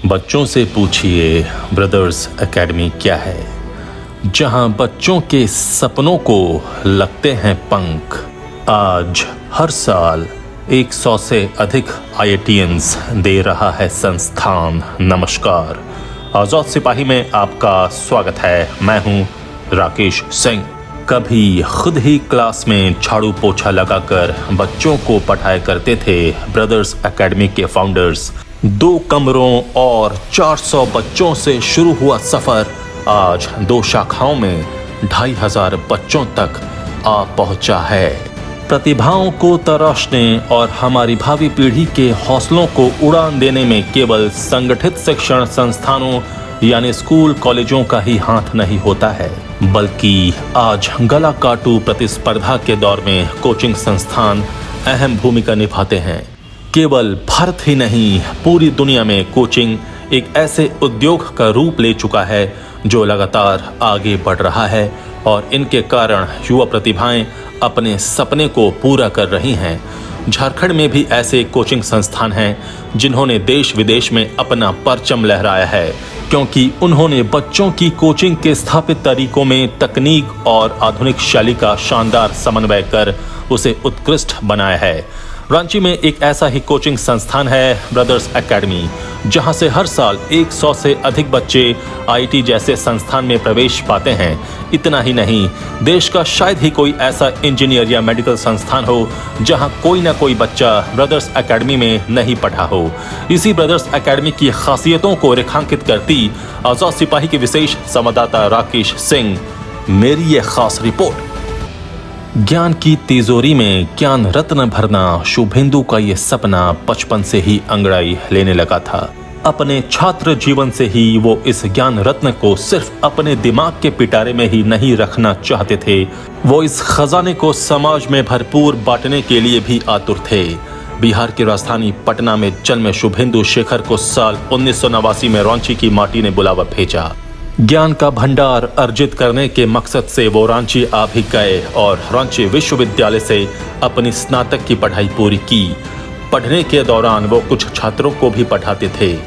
बच्चों से पूछिए ब्रदर्स एकेडमी क्या है, जहां बच्चों के सपनों को लगते हैं पंख। आज हर साल 100 से अधिक आईआईटियंस दे रहा है संस्थान। नमस्कार, आजाद सिपाही में आपका स्वागत है। मैं हूं राकेश सिंह। कभी खुद ही क्लास में झाड़ू पोछा लगाकर बच्चों को पढ़ाया करते थे ब्रदर्स एकेडमी के फाउंडर्स। 2 कमरों और 400 बच्चों से शुरू हुआ सफर आज 2 शाखाओं में 2500 बच्चों तक आ पहुंचा है। प्रतिभाओं को तराशने और हमारी भावी पीढ़ी के हौसलों को उड़ान देने में केवल संगठित शिक्षण संस्थानों यानी स्कूल कॉलेजों का ही हाथ नहीं होता है, बल्कि आज गला काटू प्रतिस्पर्धा के दौर में कोचिंग संस्थान अहम भूमिका निभाते हैं। केवल भारत ही नहीं, पूरी दुनिया में कोचिंग एक ऐसे उद्योग का रूप ले चुका है जो लगातार आगे बढ़ रहा है और इनके कारण युवा प्रतिभाएं अपने सपने को पूरा कर रही हैं। झारखंड में भी ऐसे कोचिंग संस्थान हैं जिन्होंने देश विदेश में अपना परचम लहराया है, क्योंकि उन्होंने बच्चों की कोचिंग के स्थापित तरीकों में तकनीक और आधुनिक शैली का शानदार समन्वय कर उसे उत्कृष्ट बनाया है। रांची में एक ऐसा ही कोचिंग संस्थान है ब्रदर्स एकेडमी, जहां से हर साल 100 से अधिक बच्चे आईटी जैसे संस्थान में प्रवेश पाते हैं। इतना ही नहीं, देश का शायद ही कोई ऐसा इंजीनियर या मेडिकल संस्थान हो जहां कोई ना कोई बच्चा ब्रदर्स एकेडमी में नहीं पढ़ा हो। इसी ब्रदर्स एकेडमी की खासियतों को रेखांकित करती आजाद सिपाही के विशेष संवाददाता राकेश सिंह। मेरी ये खास रिपोर्ट। ज्ञान की तिजोरी में ज्ञान रत्न भरना शुभेंदु का ये सपना बचपन से ही अंगड़ाई लेने लगा था। अपने छात्र जीवन से ही वो इस ज्ञान रत्न को सिर्फ अपने दिमाग के पिटारे में ही नहीं रखना चाहते थे, वो इस खजाने को समाज में भरपूर बांटने के लिए भी आतुर थे। बिहार की राजधानी पटना में जन्मे शुभेंदु शेखर को साल 1989 में रांची की माटी ने बुलावा भेजा। ज्ञान का भंडार अर्जित करने के मकसद से वो रांची आ भी गए और रांची विश्वविद्यालय से अपनी स्नातक की पढ़ाई पूरी की। पढ़ने के दौरान वो कुछ छात्रों को भी पढ़ाते थे,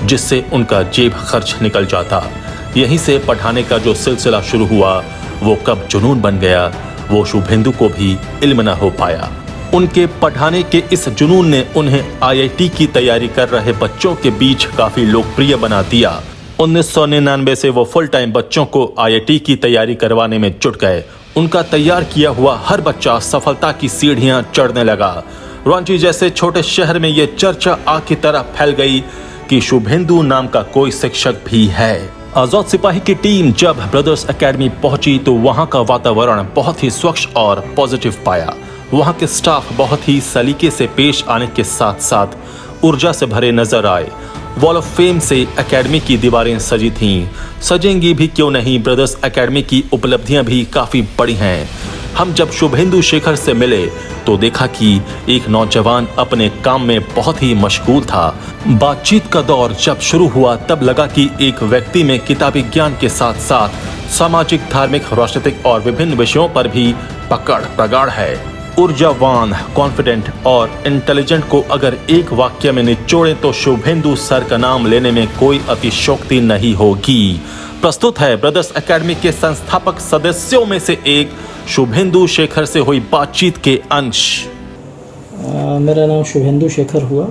जिससे उनका जेब खर्च निकल जाता। यहीं से पढ़ाने का जो सिलसिला शुरू हुआ, वो कब जुनून बन गया, वो शुभेंदु को भी इल्म न हो पाया। उनके पढ़ाने के इस जुनून ने उन्हें आईआईटी की तैयारी कर रहे बच्चों के बीच काफी लोकप्रिय बना दिया। 1999 से वो फुल टाइम बच्चों को आईआईटी की तैयारी करवाने में जुट गए। उनका तैयार किया हुआ हर बच्चा सफलता की सीढ़ियां चढ़ने लगा। रांची जैसे छोटे शहर में ये चर्चा आग की तरह फैल गई कि शुभेंदु नाम का कोई शिक्षक भी है। आजाद सिपाही की टीम जब ब्रदर्स एकेडमी पहुंची तो वहां का वातावरण बहुत ही स्वच्छ और पॉजिटिव पाया। वहां के स्टाफ बहुत ही सलीके से पेश आने के साथ साथ ऊर्जा से भरे नजर आए। वॉल ऑफ फेम से एकेडमी की दीवारें सजी थीं। सजेंगी भी क्यों नहीं, ब्रदर्स एकेडमी की उपलब्धियां भी काफी बड़ी हैं। हम जब शुभेंदु शेखर से मिले तो देखा कि एक नौजवान अपने काम में बहुत ही मशगूल था। बातचीत का दौर जब शुरू हुआ तब लगा कि एक व्यक्ति में किताबी ज्ञान के साथ साथ सामाजिक, धार्मिक, राजनीतिक और विभिन्न विषयों पर भी पकड़ प्रगाढ़ है। ऊर्जावान, कॉन्फिडेंट और इंटेलिजेंट को अगर एक वाक्य में निचोड़ें तो शुभेंदु सर का नाम लेने में कोई अतिशयोक्ति नहीं होगी। प्रस्तुत है ब्रदर्स एकेडमी के संस्थापक सदस्यों में से एक शुभेंदु शेखर से हुई बातचीत के अंश। मेरा नाम शुभेंदु शेखर हुआ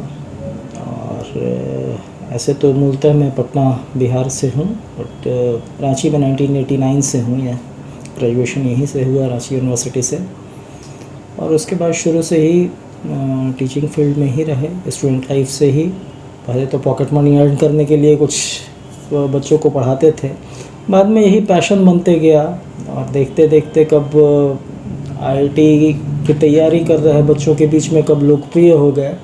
और ऐसे तो मूलतः मैं पटना बिहार से हूँ, बट रांची में 1989 से हूँ। या ग्रेजुएशन यहीं से हुआ, रांची यूनिवर्सिटी से। और उसके बाद शुरू से ही टीचिंग फील्ड में ही रहे, स्टूडेंट लाइफ से ही। पहले तो पॉकेट मनी अर्न करने के लिए कुछ बच्चों को पढ़ाते थे, बाद में यही पैशन बनते गया और देखते देखते कब आईआईटी की तैयारी कर रहे बच्चों के बीच में कब लोकप्रिय हो गए।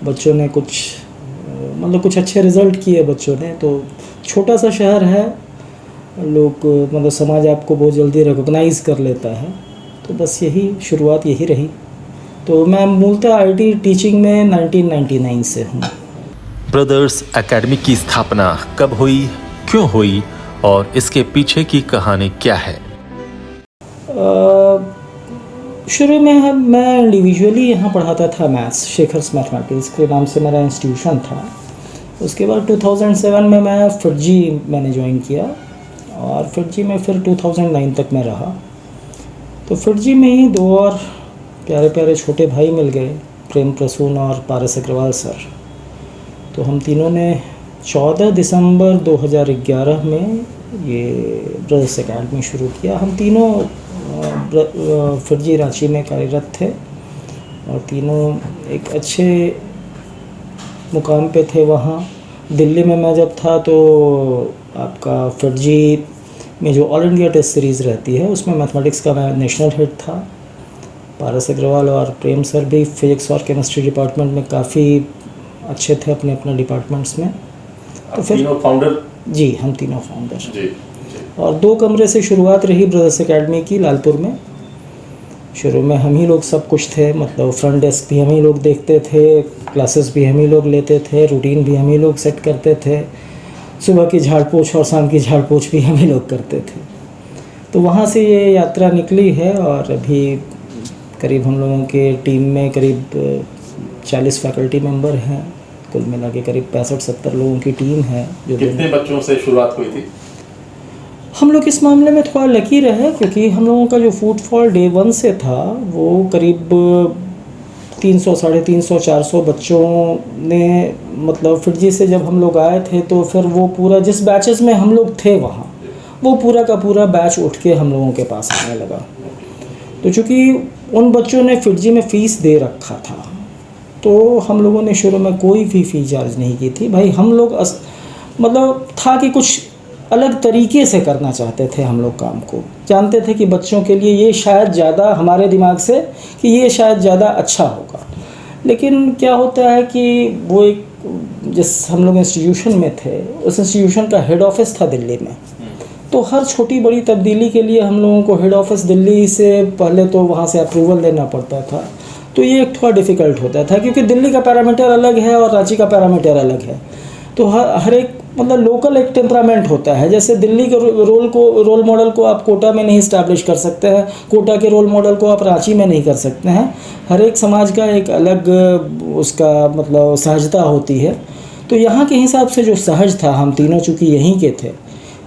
बच्चों ने कुछ अच्छे रिजल्ट किए बच्चों ने। तो छोटा सा शहर है, लोग समाज आपको बहुत जल्दी रिकॉग्नाइज़ कर लेता है। तो बस यही शुरुआत यही रही। तो मैं मूलतः आईटी टीचिंग में 1999 से हूँ। ब्रदर्स एकेडमी की स्थापना कब हुई, क्यों हुई और इसके पीछे की कहानी क्या है? शुरू में मैं इंडिविजुअली यहाँ पढ़ाता था मैथ्स, शेखर्स मैथमेटिक्स के नाम से मेरा इंस्टीट्यूशन था। उसके बाद 2007 में मैं फिटजी मैंने ज्वाइन किया और फिटजी में फिर 2009 तक मैं रहा। तो फिटजी में ही दो और प्यारे प्यारे छोटे भाई मिल गए, प्रेम प्रसून और पारस अग्रवाल सर। तो हम तीनों ने 14 दिसंबर 2011 में ये ब्रदर्स एकेडमी शुरू किया। हम तीनों फिटजी रांची में कार्यरत थे और तीनों एक अच्छे मुकाम पे थे वहाँ। दिल्ली में मैं जब था तो आपका फिटजी में जो ऑल इंडिया टेस्ट सीरीज़ रहती है उसमें मैथमेटिक्स का मैं नेशनल हेड था। पारस अग्रवाल और प्रेम सर भी फिजिक्स और केमिस्ट्री डिपार्टमेंट में काफ़ी अच्छे थे अपने अपने डिपार्टमेंट्स में। तो फिर तीनों फाउंडर? जी, हम तीनों फाउंडर जी। और 2 कमरे से शुरुआत रही ब्रदर्स एकेडमी की लालपुर में। शुरू में हम ही लोग सब कुछ थे, मतलब फ्रंट डेस्क भी हम ही लोग देखते थे, क्लासेस भी हम ही लोग लेते थे, रूटीन भी हम ही लोग सेट करते थे, सुबह की झाड़ पोछ और शाम की झाड़ पोछ भी हम ही लोग करते थे। तो वहाँ से ये यात्रा निकली है और अभी करीब हम लोगों के टीम में करीब 40 फैकल्टी मेंबर हैं। कुल मिला के करीब 65-70 लोगों की टीम है। जो कितने बच्चों से शुरुआत हुई थी? हम लोग इस मामले में थोड़ा लकी रहे क्योंकि हम लोगों का जो फुटफॉल डे 1 से था वो करीब 300, 350, 400 बच्चों ने, मतलब फिटजी से जब हम लोग आए थे तो फिर वो पूरा जिस बैचेस में हम लोग थे वहाँ वो पूरा का पूरा बैच उठ के हम लोगों के पास आने लगा। तो चूँकि उन बच्चों ने फिटजी में फ़ीस दे रखा था तो हम लोगों ने शुरू में कोई भी फ़ी चार्ज नहीं की थी। भाई हम लोग मतलब था कि कुछ अलग तरीके से करना चाहते थे हम लोग काम को। जानते थे कि बच्चों के लिए ये शायद ज़्यादा, हमारे दिमाग से कि ये शायद ज़्यादा अच्छा होगा। लेकिन क्या होता है कि वो एक जिस हम लोग इंस्टीट्यूशन में थे उस इंस्टीट्यूशन का हेड ऑफिस था दिल्ली में। तो हर छोटी बड़ी तब्दीली के लिए हम लोगों को हेड ऑफिस दिल्ली से पहले तो वहाँ से अप्रूवल लेना पड़ता था। तो ये एक थोड़ा डिफ़िकल्ट होता था क्योंकि दिल्ली का पैरामीटर अलग है और रांची का पैरामीटर अलग है। तो हर एक मतलब लोकल एक टेम्परामेंट होता है। जैसे दिल्ली के रोल मॉडल को आप कोटा में नहीं इस्टेब्लिश कर सकते हैं, कोटा के रोल मॉडल को आप रांची में नहीं कर सकते हैं। हर एक समाज का एक अलग उसका मतलब सहजता होती है। तो यहाँ के हिसाब से जो सहज था, हम तीनों चूँकि यहीं के थे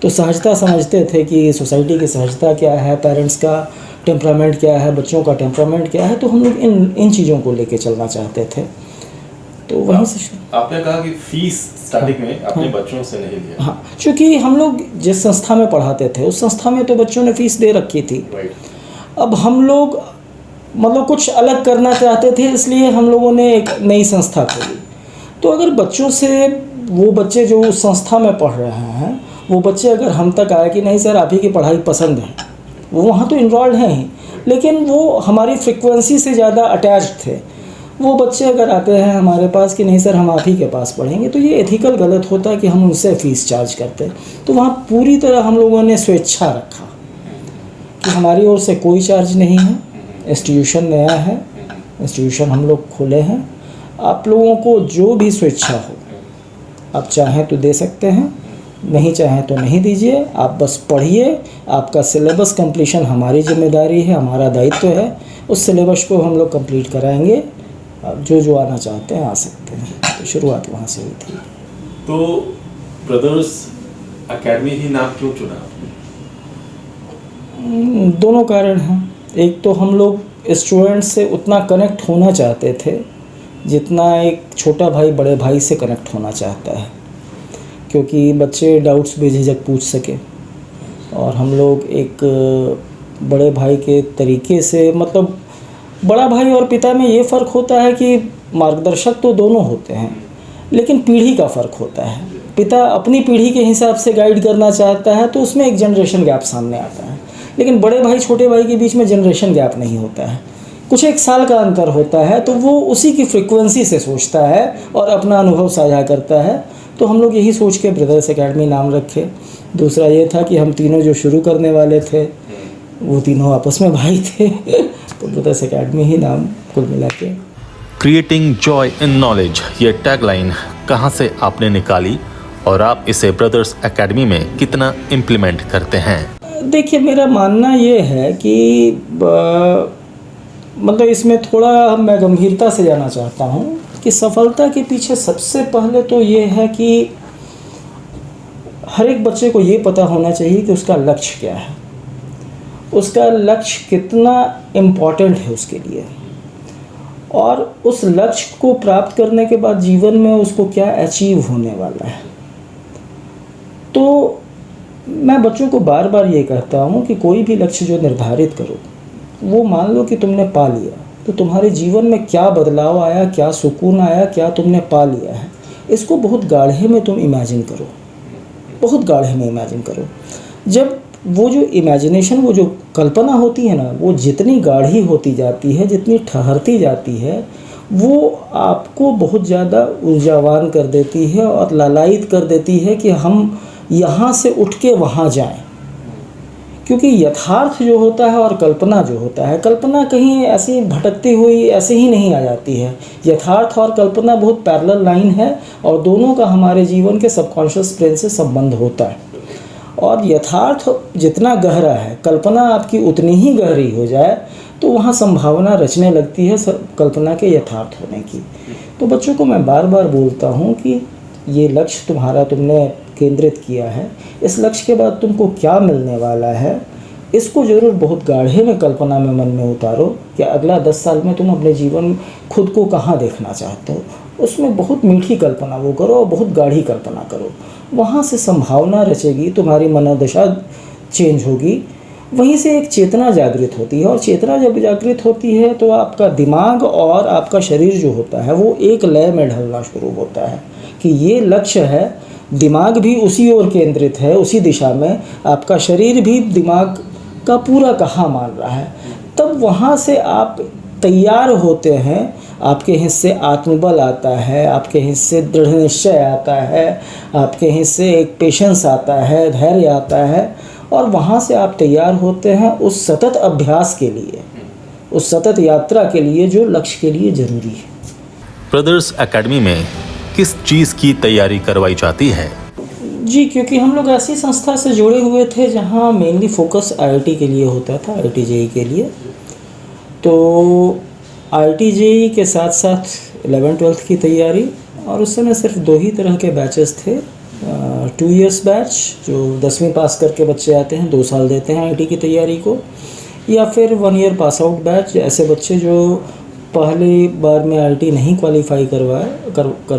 तो सहजता समझते थे कि सोसाइटी की सहजता क्या है, पेरेंट्स का टेम्परामेंट क्या है, बच्चों का टेम्परामेंट क्या है। तो हम लोग इन चीज़ों को लेके चलना चाहते थे। तो वहीं से आपने कहा कि फीस स्टार्टिंग में अपने बच्चों से नहीं लिया। हाँ, क्योंकि हम लोग जिस संस्था में पढ़ाते थे उस संस्था में तो बच्चों ने फ़ीस दे रखी थी। अब हम लोग मतलब कुछ अलग करना चाहते थे, इसलिए हम लोगों ने एक नई संस्था खोली। तो अगर बच्चों से, वो बच्चे जो उस संस्था में पढ़ रहे हैं वो बच्चे अगर हम तक आए कि नहीं सर आप ही की पढ़ाई पसंद है, वो वहाँ तो इनरोल्ड हैं ही, लेकिन वो हमारी फ्रिक्वेंसी से ज़्यादा अटैच्ड थे। वो बच्चे अगर आते हैं हमारे पास कि नहीं सर हम आप ही के पास पढ़ेंगे, तो ये एथिकल गलत होता है कि हम उनसे फ़ीस चार्ज करते। तो वहाँ पूरी तरह हम लोगों ने स्वेच्छा रखा कि हमारी ओर से कोई चार्ज नहीं है। इंस्टीट्यूशन नया है, इंस्टीट्यूशन हम लोग खोले हैं, आप लोगों को जो भी स्वेच्छा हो आप चाहें तो दे सकते हैं, नहीं चाहें तो नहीं दीजिए। आप बस पढ़िए, आपका सिलेबस कंप्लीशन हमारी जिम्मेदारी है, हमारा दायित्व है। उस सिलेबस को हम लोग कंप्लीट कराएंगे। आप जो आना चाहते हैं आ सकते हैं। तो शुरुआत वहाँ से हुई थी। तो ब्रदर्स एकेडमी ही नाम क्यों चुना? दोनों कारण हैं। एक तो हम लोग स्टूडेंट्स से उतना कनेक्ट होना चाहते थे जितना एक छोटा भाई बड़े भाई से कनेक्ट होना चाहता है, क्योंकि बच्चे डाउट्स बेझिझक पूछ सके और हम लोग एक बड़े भाई के तरीके से, मतलब बड़ा भाई और पिता में ये फ़र्क होता है कि मार्गदर्शक तो दोनों होते हैं लेकिन पीढ़ी का फ़र्क होता है। पिता अपनी पीढ़ी के हिसाब से गाइड करना चाहता है तो उसमें एक जनरेशन गैप सामने आता है, लेकिन बड़े भाई छोटे भाई के बीच में जनरेशन गैप नहीं होता है, कुछ 1 साल का अंतर होता है। तो वो उसी की फ्रिक्वेंसी से सोचता है और अपना अनुभव साझा करता है। तो हम लोग यही सोच के ब्रदर्स एकेडमी नाम रखे। दूसरा ये था कि हम तीनों जो शुरू करने वाले थे वो तीनों आपस में भाई थे तो ब्रदर्स एकेडमी ही नाम कुल मिला के। क्रिएटिंग जॉय इन नॉलेज, ये टैगलाइन कहाँ से आपने निकाली और आप इसे ब्रदर्स एकेडमी में कितना इम्प्लीमेंट करते हैं? देखिए, मेरा मानना ये है कि मतलब इसमें थोड़ा मैं गंभीरता से जाना चाहता हूँ कि सफलता के पीछे सबसे पहले तो ये है कि हर एक बच्चे को ये पता होना चाहिए कि उसका लक्ष्य क्या है, उसका लक्ष्य कितना इम्पोर्टेंट है उसके लिए, और उस लक्ष्य को प्राप्त करने के बाद जीवन में उसको क्या अचीव होने वाला है। तो मैं बच्चों को बार बार ये कहता हूँ कि कोई भी लक्ष्य जो निर्धारित करो, वो मान लो कि तुमने पा लिया, तो तुम्हारे जीवन में क्या बदलाव आया, क्या सुकून आया, क्या तुमने पा लिया है, इसको बहुत गाढ़े में तुम इमेजिन करो, बहुत गाढ़े में इमेजिन करो। जब वो जो इमेजिनेशन, वो जो कल्पना होती है ना, वो जितनी गाढ़ी होती जाती है, जितनी ठहरती जाती है, वो आपको बहुत ज़्यादा ऊर्जावान कर देती है और लालायित कर देती है कि हम यहाँ से उठ के वहाँ जाएं। क्योंकि यथार्थ जो होता है और कल्पना जो होता है, कल्पना कहीं ऐसी भटकती हुई ऐसे ही नहीं आ जाती है। यथार्थ और कल्पना बहुत पैरेलल लाइन है और दोनों का हमारे जीवन के सबकॉन्शियस ब्रेन से संबंध होता है। और यथार्थ जितना गहरा है, कल्पना आपकी उतनी ही गहरी हो जाए तो वहाँ संभावना रचने लगती है कल्पना के यथार्थ होने की। तो बच्चों को मैं बार बार बोलता हूँ कि ये लक्ष्य तुम्हारा तुमने केंद्रित किया है, इस लक्ष्य के बाद तुमको क्या मिलने वाला है, इसको ज़रूर बहुत गाढ़े में कल्पना में मन में उतारो कि अगला 10 साल में तुम अपने जीवन खुद को कहाँ देखना चाहते हो। उसमें बहुत मीठी कल्पना वो करो और बहुत गाढ़ी कल्पना करो, वहाँ से संभावना रचेगी, तुम्हारी मनोदशा चेंज होगी, वहीं से एक चेतना जागृत होती है। और चेतना जब जागृत होती है तो आपका दिमाग और आपका शरीर जो होता है वो एक लय में ढलना शुरू होता है कि ये लक्ष्य है। दिमाग भी उसी ओर केंद्रित है, उसी दिशा में, आपका शरीर भी दिमाग का पूरा कहा मान रहा है। तब वहाँ से आप तैयार होते हैं, आपके हिस्से आत्मबल आता है, आपके हिस्से दृढ़ निश्चय आता है, आपके हिस्से एक पेशेंस आता है, धैर्य आता है, और वहाँ से आप तैयार होते हैं उस सतत अभ्यास के लिए, उस सतत यात्रा के लिए जो लक्ष्य के लिए ज़रूरी है। ब्रदर्स एकेडमी में किस चीज़ की तैयारी करवाई जाती है? जी, क्योंकि हम लोग ऐसी संस्था से जुड़े हुए थे जहाँ मेनली फोकस IIT के लिए होता था, IIT JEE के लिए। तो IIT JEE के साथ साथ 11th-12th की तैयारी, और उस समय सिर्फ 2 ही तरह के बैचेस थे। 2 years बैच जो 10वीं पास करके बच्चे आते हैं, 2 साल देते हैं IIT की तैयारी को, या फिर 1 year पास आउट बैच, ऐसे बच्चे जो पहली बार में IIT नहीं क्वालिफाई कर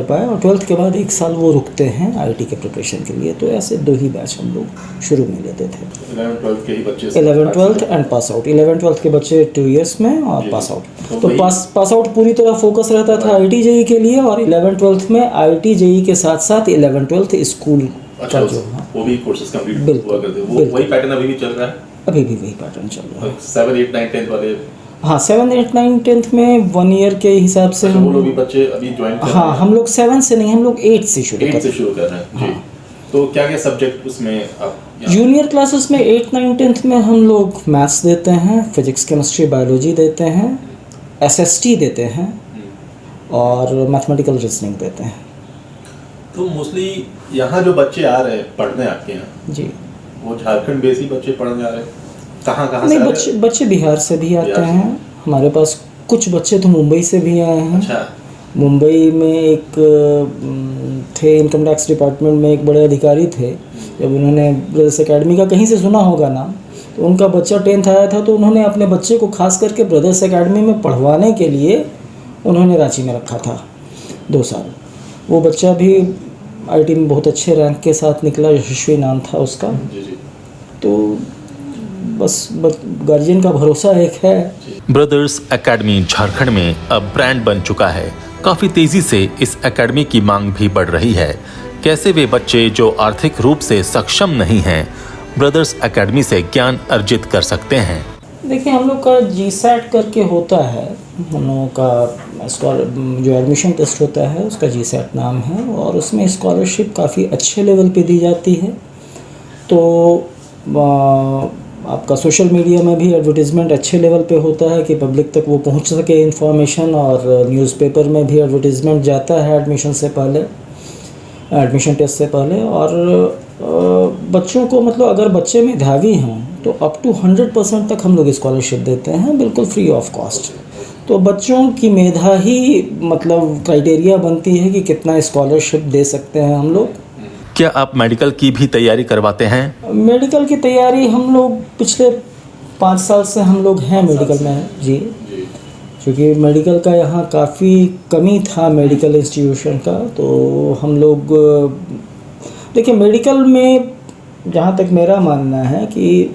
पाए और 12th के बाद 1 साल वो रुकते हैं IIT के प्रिपरेशन के लिए। तो ऐसे 2 ही बैच हम लोग शुरू में लेते थे। 11th-12th के ही बच्चे, 11th-12th and pass out. 11th-12th के बच्चे 2 years में और पास आउट। तो पास आउट पूरी तरह फोकस रहता था IIT JEE के लिए, और 11th-12th में IIT JEE के साथ साथ 11th-12th स्कूल का जो वो भी कोर्सेज कंप्लीट हुआ करते हैं। वो वही पैटर्न अभी भी चल रहा है? अभी भी वही पैटर्न चल रहा है। 7, 8, 9, 10 वाले? हाँ, 7, 8, 9, 10th में 1 year के हिसाब से वो लोग भी बच्चे अभी ज्वाइन कर रहे हैं? हाँ, हम लोग 7 से नहीं, हम लोग 8 से शुरू कर रहे हैं। जी। तो क्या क्या सब्जेक्ट उसमें आप जूनियर क्लासेस में 8, 9, 10th में हम लोग मैथ्स देते हैं, फिजिक्स, केमिस्ट्री, बायोलॉजी देते हैं, SST देते हैं और मैथमेटिकल रीजनिंग देते हैं। तो मोस्टली यहाँ जो बच्चे आ रहे हैं पढ़ने आपके यहाँ जी, वो झारखंड बेसी बच्चे पढ़ने आ रहे हैं? कहाँ नहीं, बच्चे बिहार से भी आते हैं हमारे पास। कुछ बच्चे तो मुंबई से भी आए हैं। अच्छा। मुंबई में एक थे, इनकम टैक्स डिपार्टमेंट में एक बड़े अधिकारी थे। जब उन्होंने ब्रदर्स एकेडमी का कहीं से सुना होगा नाम, तो उनका बच्चा 10th आया था, तो उन्होंने अपने बच्चे को खास करके ब्रदर्स एकेडमी में पढ़वाने के लिए उन्होंने रांची में रखा था 2 साल। वो बच्चा भी IIT में बहुत अच्छे रैंक के साथ निकला, यशस्वी नाम था उसका। तो बस गार्जियन का भरोसा एक है। ब्रदर्स एकेडमी झारखंड में अब ब्रांड बन चुका है। काफी तेजी से इस एकेडमी की मांग भी बढ़ रही है। कैसे वे बच्चे जो आर्थिक रूप से सक्षम नहीं हैं, ब्रदर्स एकेडमी से ज्ञान अर्जित कर सकते हैं? देखिए, हम लोग का GSAT करके होता है, हम लोगों का जो एडमिशन टेस्ट होता है उसका GSAT नाम है, और उसमें स्कॉलरशिप काफ़ी अच्छे लेवल पे दी जाती है। तो आपका सोशल मीडिया में भी एडवर्टीज़मेंट अच्छे लेवल पे होता है कि पब्लिक तक वो पहुंच सके इन्फॉर्मेशन, और न्यूज़पेपर में भी एडवर्टीज़मेंट जाता है एडमिशन से पहले, एडमिशन टेस्ट से पहले। और बच्चों को, मतलब अगर बच्चे मेधावी हों तो अप टू 100% तक हम लोग स्कॉलरशिप देते हैं, बिल्कुल फ्री ऑफ कॉस्ट। तो बच्चों की मेधा ही मतलब क्राइटेरिया बनती है कि कितना स्कॉलरशिप दे सकते हैं हम लोग। क्या आप मेडिकल की भी तैयारी करवाते हैं? मेडिकल की तैयारी हम लोग पिछले 5 साल से हम लोग हैं मेडिकल में जी, क्योंकि मेडिकल का यहाँ काफ़ी कमी था मेडिकल इंस्टीट्यूशन का। तो हम लोग देखिए मेडिकल में जहाँ तक मेरा मानना है कि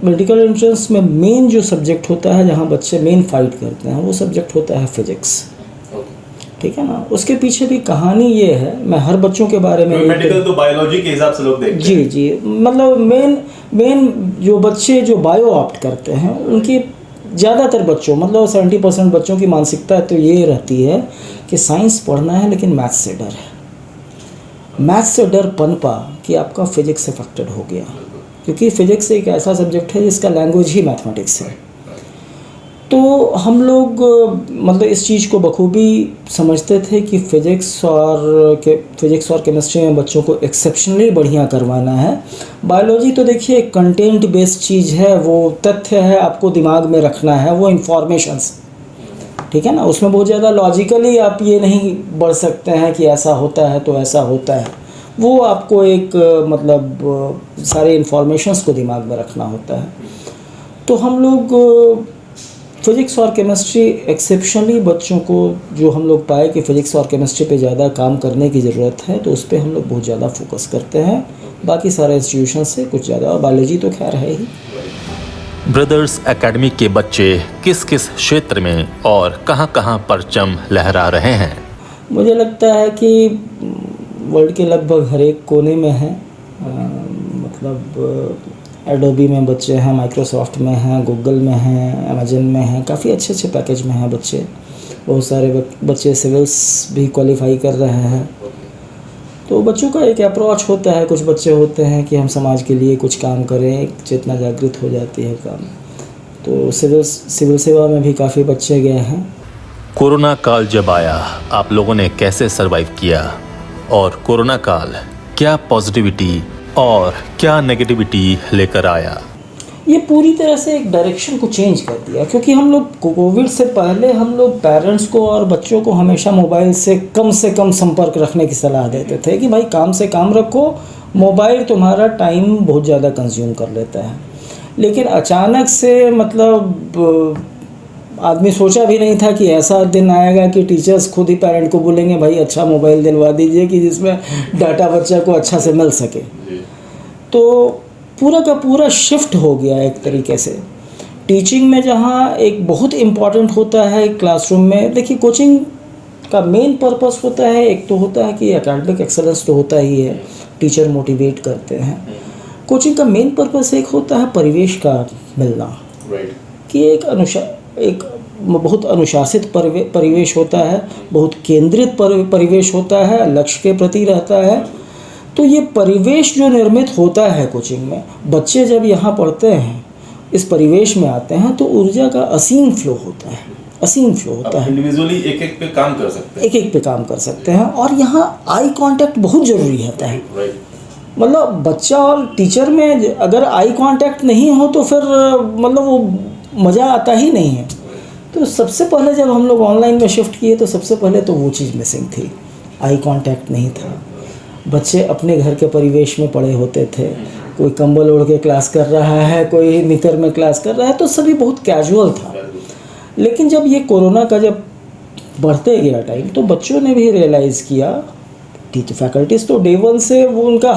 मेडिकल एंट्रेंस में मेन जो सब्जेक्ट होता है, जहाँ बच्चे मेन फाइट करते हैं, वो सब्जेक्ट होता है फिजिक्स। ठीक है ना। उसके पीछे भी कहानी ये है, मैं हर बच्चों के बारे में मेडिकल तो बायोलॉजी के हिसाब से लोग देखते हैं जी, मतलब मेन जो बच्चे जो बायो ऑप्ट करते हैं उनकी ज़्यादातर बच्चों मतलब 70% बच्चों की मानसिकता तो ये रहती है कि साइंस पढ़ना है लेकिन मैथ्स से डर है। मैथ्स से डर पनपा कि आपका फिजिक्स अफेक्टेड हो गया, क्योंकि फिजिक्स एक ऐसा सब्जेक्ट है जिसका लैंग्वेज ही मैथमेटिक्स है। तो हम लोग मतलब इस चीज़ को बखूबी समझते थे कि फिजिक्स और केमिस्ट्री में बच्चों को एक्सेप्शनली बढ़िया करवाना है। बायोलॉजी तो देखिए कंटेंट बेस्ड चीज़ है, वो तथ्य है, आपको दिमाग में रखना है, वो इंफॉर्मेशंस, ठीक है ना। उसमें बहुत ज़्यादा लॉजिकली आप ये नहीं बढ़ सकते हैं कि ऐसा होता है तो ऐसा होता है, वो आपको एक मतलब सारे इंफॉर्मेशंस को दिमाग में रखना होता है। तो हम लोग फिज़िक्स और केमिस्ट्री एक्सेप्शनली बच्चों को जो हम लोग पाए कि फ़िज़िक्स और केमिस्ट्री पे ज़्यादा काम करने की ज़रूरत है, तो उस पर हम लोग बहुत ज़्यादा फोकस करते हैं, बाकी सारे इंस्टीट्यूशन से कुछ ज़्यादा, और बायोलॉजी तो खैर है ही। ब्रदर्स एकेडमी के बच्चे किस किस क्षेत्र में और कहां-कहां परचम लहरा रहे हैं? मुझे लगता है कि वर्ल्ड के लगभग हर एक कोने में है। मतलब एडोबी में बच्चे हैं, माइक्रोसॉफ्ट में हैं, गूगल में हैं, अमेजन में हैं, काफ़ी अच्छे अच्छे पैकेज में हैं बच्चे। बहुत सारे बच्चे सिविल्स भी क्वालिफाई कर रहे हैं। तो बच्चों का एक अप्रोच होता है, कुछ बच्चे होते हैं कि हम समाज के लिए कुछ काम करें, एक चेतना जागृत हो जाती है काम। तो सिविल सेवा में भी काफ़ी बच्चे गए हैं। कोरोना काल जब आया, आप लोगों ने कैसे सरवाइव किया, और कोरोना काल क्या पॉजिटिविटी और क्या नेगेटिविटी लेकर आया? ये पूरी तरह से एक डायरेक्शन को चेंज कर दिया, क्योंकि हम लोग कोविड से पहले हम लोग पेरेंट्स को और बच्चों को हमेशा मोबाइल से कम संपर्क रखने की सलाह देते थे कि भाई काम से काम रखो, मोबाइल तुम्हारा टाइम बहुत ज़्यादा कंज्यूम कर लेता है। लेकिन अचानक से मतलब आदमी सोचा भी नहीं था कि ऐसा दिन आएगा कि टीचर्स खुद ही पेरेंट को बोलेंगे भाई अच्छा मोबाइल दिलवा दीजिए कि जिसमें डाटा बच्चा को अच्छा से मिल सके। तो पूरा का पूरा शिफ्ट हो गया एक तरीके से टीचिंग में, जहाँ एक बहुत इम्पॉर्टेंट होता है क्लासरूम में। देखिए कोचिंग का मेन पर्पस होता है, एक तो होता है कि एकेडमिक एक्सेलेंस तो होता ही है, टीचर मोटिवेट करते हैं। कोचिंग का मेन पर्पस एक होता है परिवेश का मिलना, कि एक बहुत अनुशासित परिवेश होता है, बहुत केंद्रित परिवेश होता है, लक्ष्य के प्रति रहता है। तो ये परिवेश जो निर्मित होता है कोचिंग में, बच्चे जब यहाँ पढ़ते हैं, इस परिवेश में आते हैं, तो ऊर्जा का असीम फ्लो होता है। इंडिविजुअली एक पे काम कर सकते हैं, एक पे काम कर सकते हैं। और यहाँ आई कांटेक्ट बहुत ज़रूरी होता है। मतलब बच्चा और टीचर में अगर आई कांटेक्ट नहीं हो तो फिर मतलब वो मज़ा आता ही नहीं है। तो सबसे पहले जब हम लोग ऑनलाइन में शिफ्ट किए तो सबसे पहले तो वो चीज़ मिसिंग थी, आई कांटेक्ट नहीं था। बच्चे अपने घर के परिवेश में पड़े होते थे, कोई कंबल ओढ़ के क्लास कर रहा है, कोई निकर में क्लास कर रहा है, तो सभी बहुत कैजुअल था। लेकिन जब ये कोरोना का जब बढ़ते गया टाइम, तो बच्चों ने भी रियलाइज़ किया, टीचर फैकल्टीज़ तो डे वन से वो उनका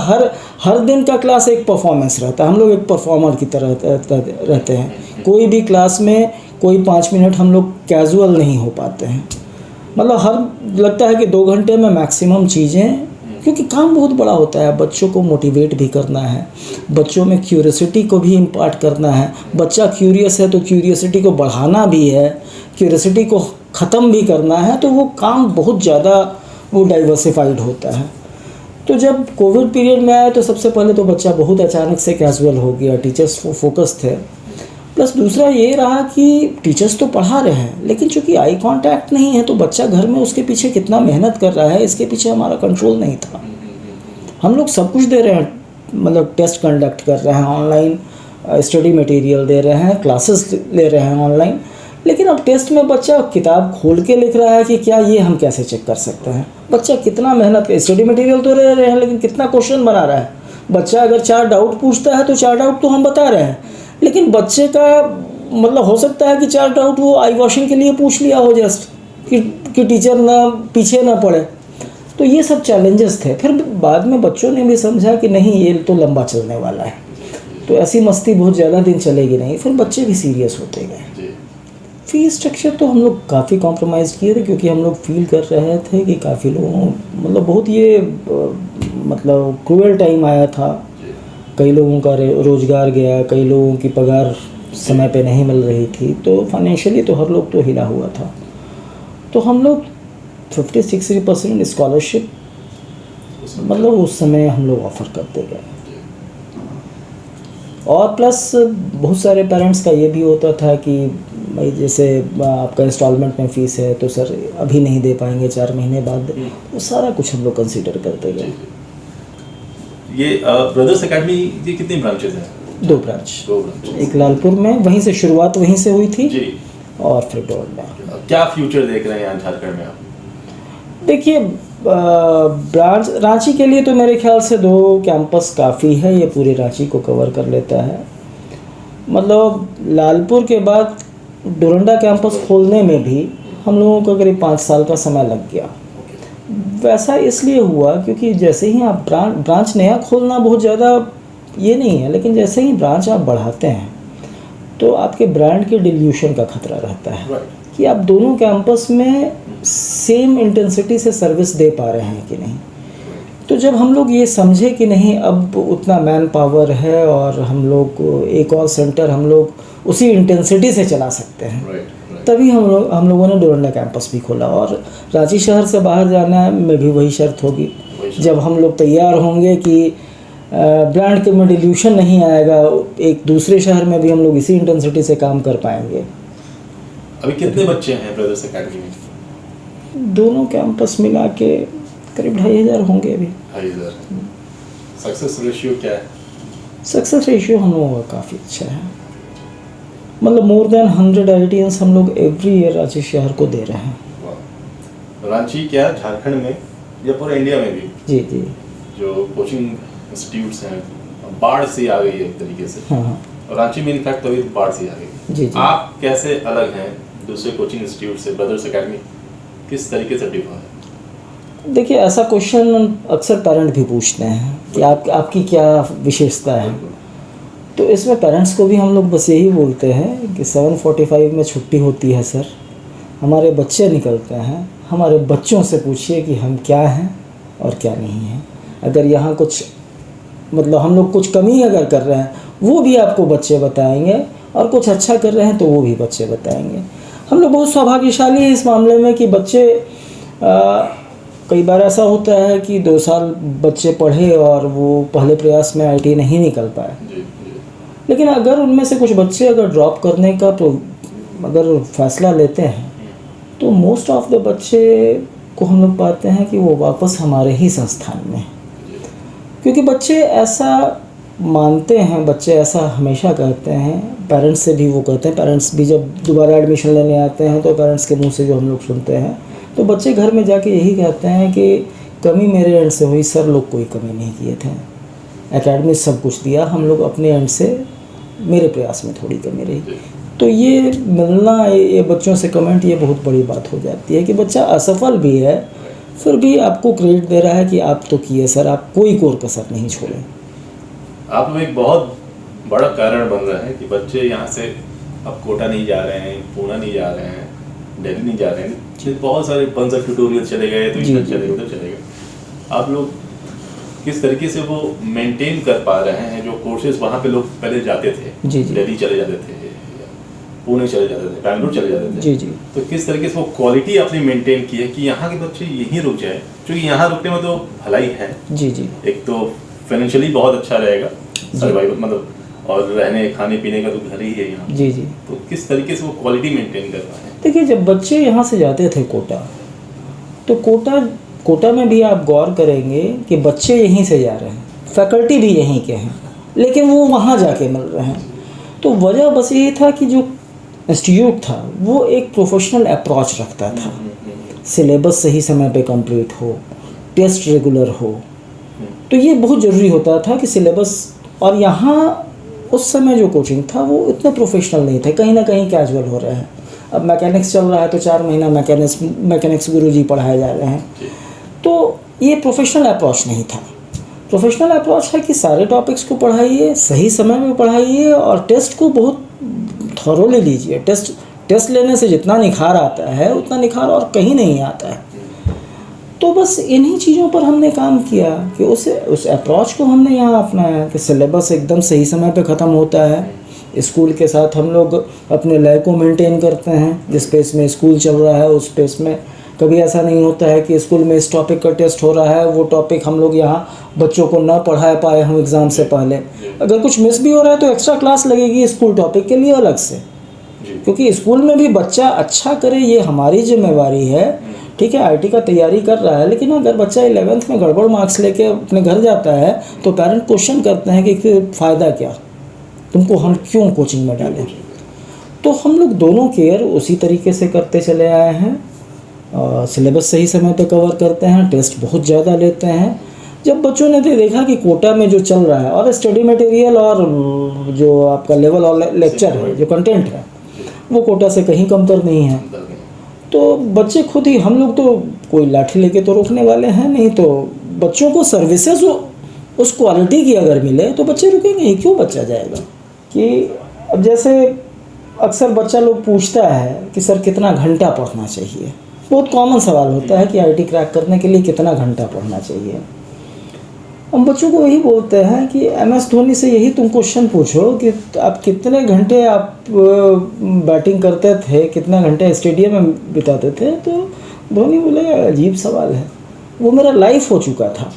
हर दिन का क्लास एक परफॉर्मेंस रहता है। हम लोग एक परफॉर्मर की तरह रहते हैं। कोई भी क्लास में कोई 5 मिनट हम लोग कैजुअल नहीं हो पाते हैं। मतलब लगता है कि 2 घंटे में मैक्सिमम चीज़ें, क्योंकि काम बहुत बड़ा होता है। बच्चों को मोटिवेट भी करना है, बच्चों में क्यूरियोसिटी को भी इम्पार्ट करना है। बच्चा क्यूरियस है तो क्यूरियोसिटी को बढ़ाना भी है, क्यूरियोसिटी को ख़त्म भी करना है। तो वो काम बहुत ज़्यादा वो डाइवर्सिफाइड होता है। तो जब कोविड पीरियड में आया तो सबसे पहले तो बच्चा बहुत अचानक से कैजुअल हो गया, टीचर्स फोकस थे। प्लस दूसरा ये रहा कि टीचर्स तो पढ़ा रहे हैं, लेकिन चूँकि आई कांटेक्ट नहीं है तो बच्चा घर में उसके पीछे कितना मेहनत कर रहा है, इसके पीछे हमारा कंट्रोल नहीं था। हम लोग सब कुछ दे रहे हैं, मतलब टेस्ट कंडक्ट कर रहे हैं ऑनलाइन, स्टडी मटेरियल दे रहे हैं, क्लासेस ले रहे हैं ऑनलाइन, लेकिन अब टेस्ट में बच्चा किताब खोल के लिख रहा है कि क्या, ये हम कैसे चेक कर सकते हैं? बच्चा कितना मेहनत कर, स्टडी मटेरियल तो ले रहे हैं लेकिन कितना क्वेश्चन बना रहा है। बच्चा अगर 4 डाउट पूछता है तो 4 डाउट तो हम बता रहे हैं, लेकिन बच्चे का मतलब हो सकता है कि 4 डाउट वो आई वॉशिंग के लिए पूछ लिया हो जस्ट, कि टीचर ना पीछे ना पड़े। तो ये सब चैलेंजेस थे। फिर बाद में बच्चों ने भी समझा कि नहीं, ये तो लंबा चलने वाला है, तो ऐसी मस्ती बहुत ज़्यादा दिन चलेगी नहीं। फिर बच्चे भी सीरियस होते गए। फ़ीस स्ट्रक्चर तो हम लोग काफ़ी कॉम्प्रोमाइज़ किए थे, क्योंकि हम लोग फील कर रहे थे कि काफ़ी लोगों मतलब बहुत ये मतलब क्रूअल टाइम आया था। कई लोगों का रोज़गार गया, कई लोगों की पगार समय पे नहीं मिल रही थी, तो फाइनेंशियली तो हर लोग तो हिला हुआ था। तो हम लोग 50-60% स्कॉलरशिप मतलब उस समय हम लोग ऑफ़र करते गए। और प्लस बहुत सारे पेरेंट्स का ये भी होता था कि भाई जैसे आपका इंस्टॉलमेंट में फ़ीस है तो सर अभी नहीं दे पाएंगे, 4 महीने बाद, वो सारा कुछ हम लोग कंसीडर करते गए। ये ब्रदर्स एकेडमी ये कितनी ब्रांचेस हैं? 2 ब्रांच, एक लालपुर में, वहीं से शुरुआत वहीं से हुई थी जी, और फिर डोर में। क्या फ्यूचर देख रहे हैं यहाँ झारखंड में आप? देखिए, ब्रांच रांची के लिए तो मेरे ख्याल से 2 कैंपस काफ़ी है, ये पूरे रांची को कवर कर लेता है। मतलब लालपुर के बाद डोरंडा कैंपस खोलने में भी हम लोगों को करीब 5 साल का समय लग गया। वैसा इसलिए हुआ क्योंकि जैसे ही आप ब्रांच नया खोलना बहुत ज़्यादा ये नहीं है, लेकिन जैसे ही ब्रांच आप बढ़ाते हैं तो आपके ब्रांड के डिल्यूशन का खतरा रहता है कि आप दोनों कैंपस में सेम इंटेंसिटी से सर्विस दे पा रहे हैं कि नहीं। तो जब हम लोग ये समझे कि नहीं, अब उतना मैन पावर है और हम लोग एक और सेंटर हम लोग उसी इंटेंसिटी से चला सकते हैं, तभी हम लोगों ने डोरंडा कैंपस भी खोला। और रांची शहर से बाहर जाना में भी वही शर्त होगी, जब हम लोग तैयार होंगे कि ब्रांड के में डिल्यूशन नहीं आएगा, एक दूसरे शहर में भी हम लोग इसी इंटेंसिटी से काम कर पाएंगे। अभी कितने बच्चे हैं ब्रदर्स एकेडमी में? दोनों कैंपस मिला के करीब 2500 होंगे अभी। 2500। सक्सेस रेशियो क्या है? सक्सेस रेशियो हम लोगों का काफ़ी अच्छा है। मतलब मोर देन 100 IITians हम लोग एवरी ईयर रांची शहर को दे रहे हैं। रांची क्या झारखंड में या पूरे इंडिया में भी जी जी, जो कोचिंग इंस्टीट्यूट्स हैं बाढ़ से आ गई है एक तरीके से। हाँ, और रांची में इनफैक्ट अभी बाढ़ से आ गई। जी जी। आप कैसे अलग हैं दूसरे कोचिंग इंस्टीट्यूट से? ब्रदर्स एकेडमी किस तरीके से डिफर है? देखिए, ऐसा क्वेश्चन अक्सर पेरेंट भी पूछते हैं कि आपकी क्या विशेषता है। तो इसमें पेरेंट्स को भी हम लोग बस यही बोलते हैं कि 7:45 में छुट्टी होती है सर, हमारे बच्चे निकलते हैं, हमारे बच्चों से पूछिए कि हम क्या हैं और क्या नहीं हैं। अगर यहाँ कुछ मतलब हम लोग कुछ कमी अगर कर रहे हैं वो भी आपको बच्चे बताएंगे, और कुछ अच्छा कर रहे हैं तो वो भी बच्चे बताएंगे। हम लोग बहुत सौभाग्यशाली हैं इस मामले में कि बच्चे कई बार ऐसा होता है कि 2 साल बच्चे पढ़े और वो पहले प्रयास में IT नहीं निकल पाए, लेकिन अगर उनमें से कुछ बच्चे अगर ड्रॉप करने का तो अगर फैसला लेते हैं तो मोस्ट ऑफ द बच्चे को हम लोग पाते हैं कि वो वापस हमारे ही संस्थान में, क्योंकि बच्चे ऐसा मानते हैं, बच्चे ऐसा हमेशा कहते हैं, पेरेंट्स से भी वो कहते हैं। पेरेंट्स भी जब दोबारा एडमिशन लेने आते हैं तो पेरेंट्स के मुंह से जो हम लोग सुनते हैं, तो बच्चे घर में जाके यही कहते हैं कि कमी मेरे एंड से हुई सर, लोग कोई कमी नहीं किए थे, एकेडमी सब कुछ दिया, हम लोग अपने एंड से मेरे प्रयास में थोड़ी कमी रही। तो ये मिलना, ये बच्चों से कमेंट, ये बहुत बड़ी बात हो जाती है कि बच्चा असफल भी है फिर भी आपको क्रेडिट दे रहा है कि आप तो किए सर, आप कोई कोर कसर नहीं छोड़े। आप लोग एक बहुत बड़ा कारण बन रहे हैं कि बच्चे यहाँ से अब कोटा नहीं जा रहे हैं, पूना नहीं जा रहे हैं, दिल्ली नहीं जा रहे हैं, बहुत सारे बंसर ट्यूटोरियल चले गए, तो इधर चले गए, उधर चले गए। आप लोग किस तरीके से वो मेंटेन कर पा रहे हैं जो कोर्सेज वहाँ पे लोग पहले जाते थे, दिल्ली चले जाते थे, पुणे चले जाते थे, बैंगलोर चले जाते थे, जी जी, तो किस तरीके से वो क्वालिटी आपने मेंटेन की है कि यहाँ के बच्चे यहीं रुक जाए, क्योंकि यहाँ रुकने में तो भलाई है, जी जी, एक तो फाइनेंशियली बहुत अच्छा रहेगा सर्वाइवल, मतलब और रहने खाने पीने का तो घर ही है यहाँ, जी जी। तो किस तरीके से वो क्वालिटी मेंटेन कर पाए? देखिए, जब बच्चे यहाँ से जाते थे कोटा, तो कोटा में भी आप गौर करेंगे कि बच्चे यहीं से जा रहे हैं, फैकल्टी भी यहीं के हैं, लेकिन वो वहाँ जाके मिल रहे हैं। तो वजह बस यही था कि जो इंस्टीट्यूट था वो एक प्रोफेशनल अप्रोच रखता था, सिलेबस सही समय पे कंप्लीट हो, टेस्ट रेगुलर हो, तो ये बहुत ज़रूरी होता था कि सिलेबस। और यहाँ उस समय जो कोचिंग था वो इतने प्रोफेशनल नहीं थे, कहीं ना कहीं कैजुअल हो रहे हैं। अब मैकेनिक्स चल रहा है तो 4 महीना मैकेनिक्स गुरुजी पढ़ाए जा रहे हैं, तो ये प्रोफेशनल अप्रोच नहीं था। प्रोफेशनल अप्रोच है कि सारे टॉपिक्स को पढ़ाइए, सही समय में पढ़ाइए और टेस्ट को बहुत थॉरोली लीजिए। टेस्ट लेने से जितना निखार आता है उतना निखार और कहीं नहीं आता है। तो बस इन्हीं चीज़ों पर हमने काम किया कि उस अप्रोच को हमने यहाँ अपनाया कि सिलेबस एकदम सही समय पे ख़त्म होता है। स्कूल के साथ हम लोग अपने लय को मेंटेन करते हैं, जिस पेस में स्कूल चल रहा है उस पेस में कभी ऐसा नहीं होता है कि स्कूल में इस टॉपिक का टेस्ट हो रहा है, वो टॉपिक हम लोग यहाँ बच्चों को ना पढ़ा पाए हम एग्ज़ाम से पहले। अगर कुछ मिस भी हो रहा है तो एक्स्ट्रा क्लास लगेगी स्कूल टॉपिक के लिए अलग से, क्योंकि स्कूल में भी बच्चा अच्छा करे ये हमारी जिम्मेवारी है। ठीक है, आईटी का तैयारी कर रहा है, लेकिन अगर बच्चा 11th में गड़बड़ मार्क्स लेके अपने घर जाता है तो पेरेंट क्वेश्चन करते हैं कि फिर फ़ायदा क्या, तुमको हम क्यों कोचिंग में डालें। तो हम लोग दोनों केयर उसी तरीके से करते चले आए हैं। सिलेबस सही समय पे कवर करते हैं, टेस्ट बहुत ज़्यादा लेते हैं। जब बच्चों ने देखा कि कोटा में जो चल रहा है और स्टडी मटेरियल और जो आपका लेवल और लेक्चर है, जो कंटेंट है, वो कोटा से कहीं कमतर नहीं है, तो बच्चे खुद ही, हम लोग तो कोई लाठी लेके तो रोकने वाले हैं नहीं, तो बच्चों को सर्विसेज उस क्वालिटी की अगर मिले तो बच्चे रुकेंगे ही, क्यों बच्चा जाएगा। कि अब जैसे अक्सर बच्चा लोग पूछता है कि सर कितना घंटा पढ़ना चाहिए, बहुत कॉमन सवाल होता है कि आईटी क्रैक करने के लिए कितना घंटा पढ़ना चाहिए। हम बच्चों को यही बोलते हैं कि MS धोनी से यही तुम क्वेश्चन पूछो कि आप कितने घंटे आप बैटिंग करते थे, कितने घंटे स्टेडियम में बिताते थे, तो धोनी बोले अजीब सवाल है, वो मेरा लाइफ हो चुका था।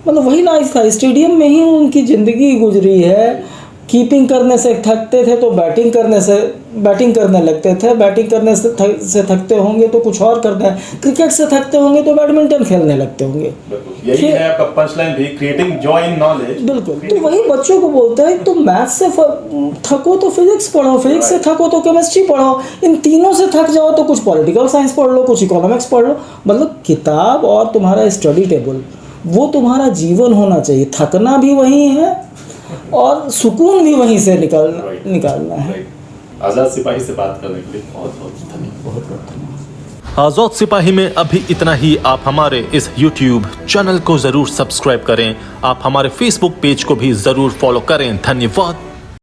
मतलब वही लाइफ था, स्टेडियम में ही उनकी ज़िंदगी गुजरी है। कीपिंग करने से थकते थे तो बैटिंग करने लगते थे, बैटिंग करने से थकते होंगे तो कुछ और करना है, क्रिकेट से थकते होंगे तो बैडमिंटन खेलने लगते होंगे। यही है आपका पंचलाइन भी, क्रिएटिंग जॉय इन नॉलेज। बिल्कुल, तो वही बच्चों को बोलता है तो मैथ्स से थको तो फिजिक्स पढ़ो, फिजिक्स से थको तो केमिस्ट्री पढ़ो, इन तीनों से थक जाओ तो कुछ पॉलिटिकल साइंस पढ़ लो, कुछ इकोनॉमिक्स पढ़ लो। मतलब किताब और तुम्हारा स्टडी टेबल वो तुम्हारा जीवन होना चाहिए। थकना भी वही है और सुकून भी वहीं से निकालना है। आज़ाद सिपाही से बात करने के लिए बहुत बहुत धन्यवाद। बहुत बहुत धन्यवाद। आज़ाद सिपाही में अभी इतना ही। आप हमारे इस YouTube चैनल को ज़रूर सब्सक्राइब करें, आप हमारे Facebook पेज को भी ज़रूर फॉलो करें। धन्यवाद।